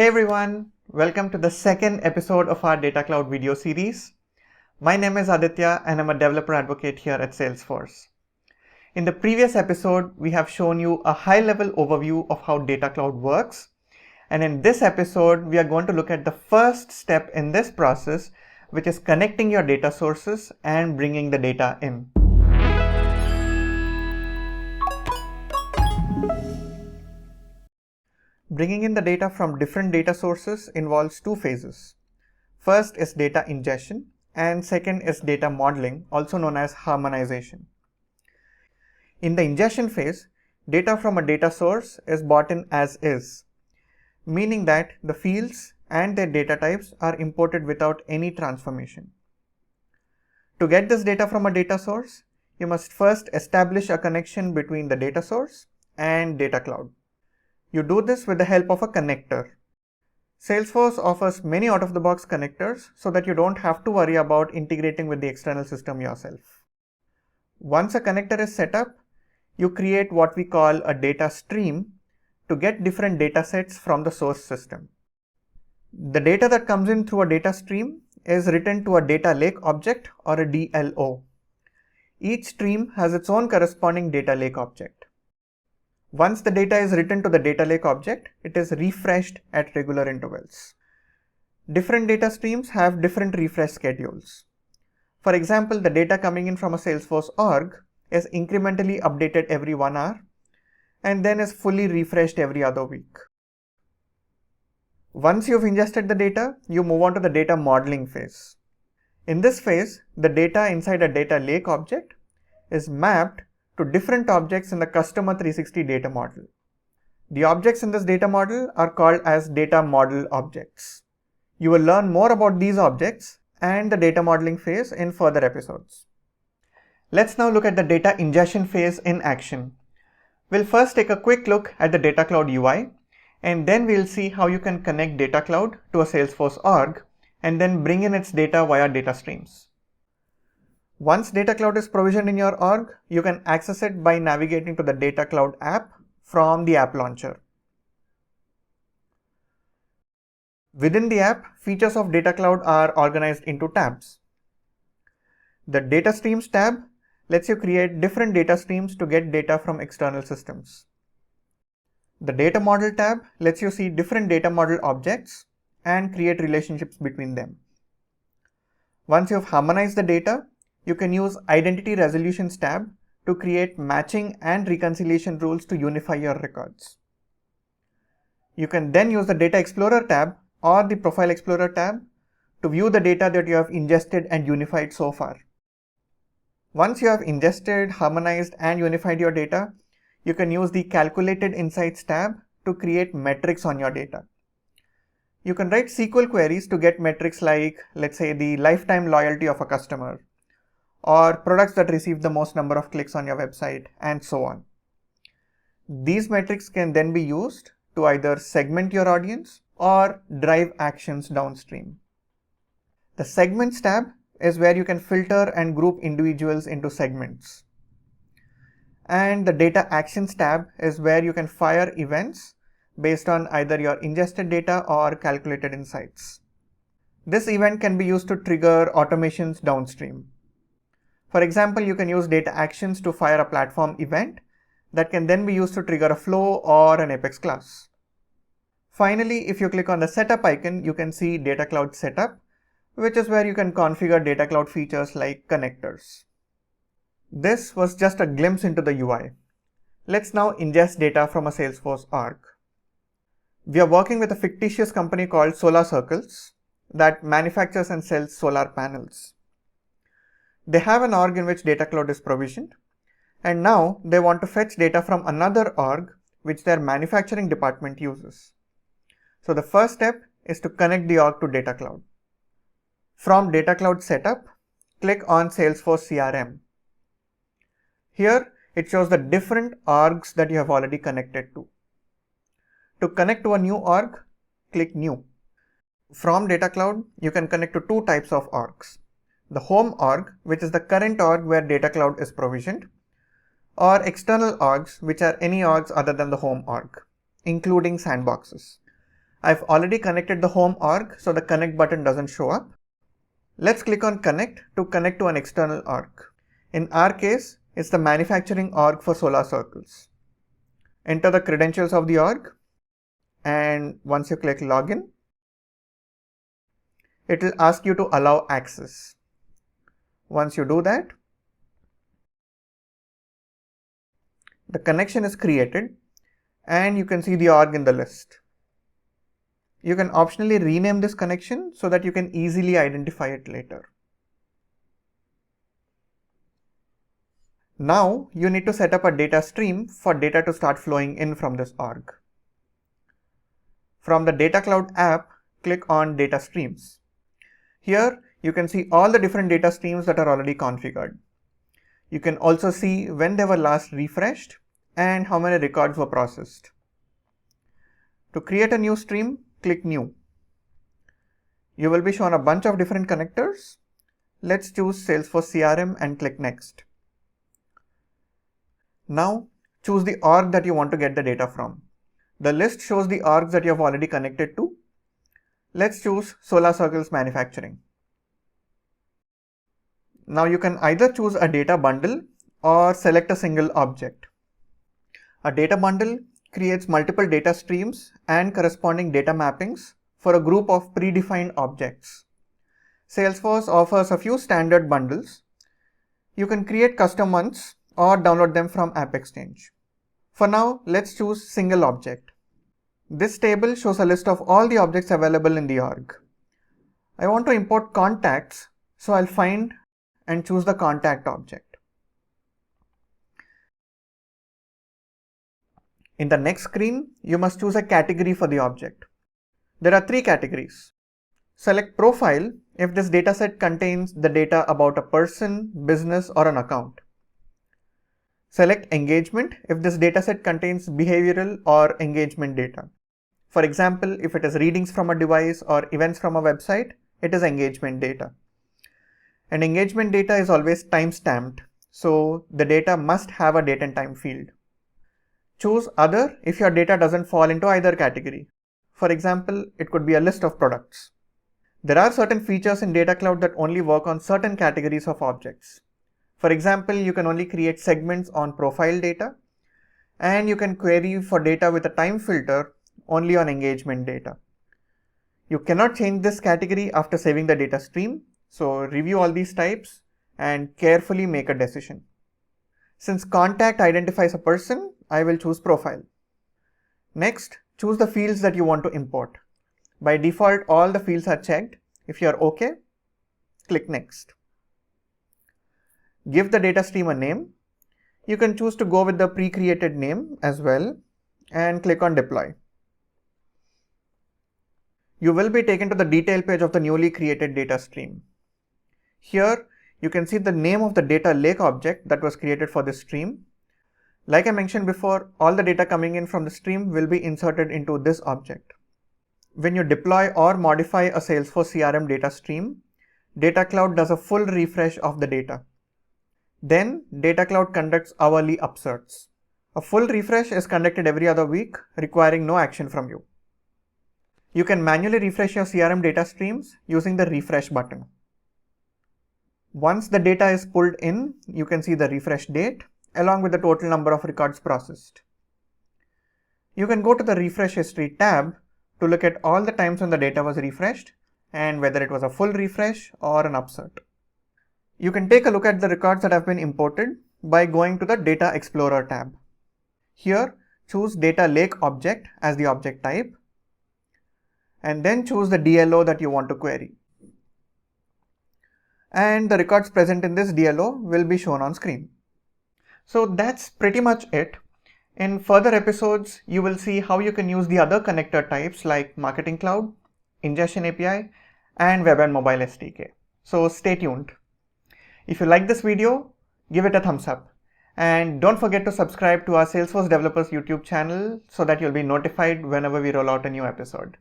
Hey everyone, welcome to the second episode of our Data Cloud video series. My name is Aditya and I'm a developer advocate here at Salesforce. In the previous episode, we have shown you a high-level overview of how Data Cloud works. And in this episode, we are going to look at the first step in this process, which is connecting your data sources and bringing the data in. Bringing in the data from different data sources involves two phases. First is data ingestion, and second is data modeling, also known as harmonization. In the ingestion phase, data from a data source is brought in as is, meaning that the fields and their data types are imported without any transformation. To get this data from a data source, you must first establish a connection between the data source and Data Cloud. You do this with the help of a connector. Salesforce offers many out-of-the-box connectors so that you don't have to worry about integrating with the external system yourself. Once a connector is set up, you create what we call a data stream to get different data sets from the source system. The data that comes in through a data stream is written to a data lake object or a DLO. Each stream has its own corresponding data lake object. Once the data is written to the data lake object, it is refreshed at regular intervals. Different data streams have different refresh schedules. For example, the data coming in from a Salesforce org is incrementally updated every 1 hour and then is fully refreshed every other week. Once you've ingested the data, you move on to the data modeling phase. In this phase, the data inside a data lake object is mapped to different objects in the Customer 360 data model. The objects in this data model are called as data model objects. You will learn more about these objects and the data modeling phase in further episodes. Let's now look at the data ingestion phase in action. We'll first take a quick look at the Data Cloud UI, and then we'll see how you can connect Data Cloud to a Salesforce org and then bring in its data via data streams. Once Data Cloud is provisioned in your org, you can access it by navigating to the Data Cloud app from the app launcher. Within the app, features of Data Cloud are organized into tabs. The Data Streams tab lets you create different data streams to get data from external systems. The Data Model tab lets you see different data model objects and create relationships between them. Once you've harmonized the data, you can use Identity Resolutions tab to create matching and reconciliation rules to unify your records. You can then use the Data Explorer tab or the Profile Explorer tab to view the data that you have ingested and unified so far. Once you have ingested, harmonized, and unified your data, you can use the Calculated Insights tab to create metrics on your data. You can write SQL queries to get metrics like, let's say, the lifetime loyalty of a customer, or products that receive the most number of clicks on your website, and so on. These metrics can then be used to either segment your audience or drive actions downstream. The Segments tab is where you can filter and group individuals into segments. And the Data Actions tab is where you can fire events based on either your ingested data or calculated insights. This event can be used to trigger automations downstream. For example, you can use Data Actions to fire a platform event that can then be used to trigger a flow or an Apex class. Finally, if you click on the Setup icon, you can see Data Cloud Setup, which is where you can configure Data Cloud features like connectors. This was just a glimpse into the UI. Let's now ingest data from a Salesforce org. We are working with a fictitious company called Solar Circles that manufactures and sells solar panels. They have an org in which Data Cloud is provisioned, and now they want to fetch data from another org which their manufacturing department uses. So the first step is to connect the org to Data Cloud. From Data Cloud Setup, click on Salesforce CRM. Here, it shows the different orgs that you have already connected to. To connect to a new org, click New. From Data Cloud, you can connect to two types of orgs. The home org, which is the current org where Data Cloud is provisioned, or external orgs, which are any orgs other than the home org, including sandboxes. I've already connected the home org, so the connect button doesn't show up. Let's click on connect to connect to an external org. In our case, it's the manufacturing org for solar circles. Enter the credentials of the org, and once you click login, it will ask you to allow access. Once you do that, the connection is created and you can see the org in the list. You can optionally rename this connection so that you can easily identify it later. Now you need to set up a data stream for data to start flowing in from this org. From the Data Cloud app, click on Data Streams. Here you can see all the different data streams that are already configured. You can also see when they were last refreshed and how many records were processed. To create a new stream, click New. You will be shown a bunch of different connectors. Let's choose Salesforce CRM and click Next. Now choose the org that you want to get the data from. The list shows the orgs that you have already connected to. Let's choose Solar Circles Manufacturing. Now you can either choose a data bundle or select a single object. A data bundle creates multiple data streams and corresponding data mappings for a group of predefined objects. Salesforce offers a few standard bundles. You can create custom ones or download them from AppExchange. For now, let's choose single object. This table shows a list of all the objects available in the org. I want to import contacts, so I'll find and choose the contact object. In the next screen, you must choose a category for the object. There are 3 categories. Select Profile if this dataset contains the data about a person, business, or an account. Select Engagement if this dataset contains behavioral or engagement data. For example, if it is readings from a device or events from a website, it is engagement data. And engagement data is always time-stamped, so the data must have a date and time field. Choose Other if your data doesn't fall into either category. For example, it could be a list of products. There are certain features in Data Cloud that only work on certain categories of objects. For example, you can only create segments on profile data, and you can query for data with a time filter only on engagement data. You cannot change this category after saving the data stream, so review all these types and carefully make a decision. Since contact identifies a person, I will choose profile. Next, choose the fields that you want to import. By default, all the fields are checked. If you are OK, click Next. Give the data stream a name. You can choose to go with the pre-created name as well and click on Deploy. You will be taken to the detail page of the newly created data stream. Here, you can see the name of the data lake object that was created for this stream. Like I mentioned before, all the data coming in from the stream will be inserted into this object. When you deploy or modify a Salesforce CRM data stream, Data Cloud does a full refresh of the data. Then, Data Cloud conducts hourly upserts. A full refresh is conducted every other week, requiring no action from you. You can manually refresh your CRM data streams using the refresh button. Once the data is pulled in, you can see the refresh date along with the total number of records processed. You can go to the Refresh History tab to look at all the times when the data was refreshed and whether it was a full refresh or an upsert. You can take a look at the records that have been imported by going to the Data Explorer tab. Here, choose Data Lake Object as the object type, and then choose the DLO that you want to query. And the records present in this DLO will be shown on screen. So that's pretty much it. In further episodes, you will see how you can use the other connector types like Marketing Cloud, Ingestion API, and Web and Mobile SDK. So stay tuned. If you like this video, give it a thumbs up. And don't forget to subscribe to our Salesforce Developers YouTube channel so that you'll be notified whenever we roll out a new episode.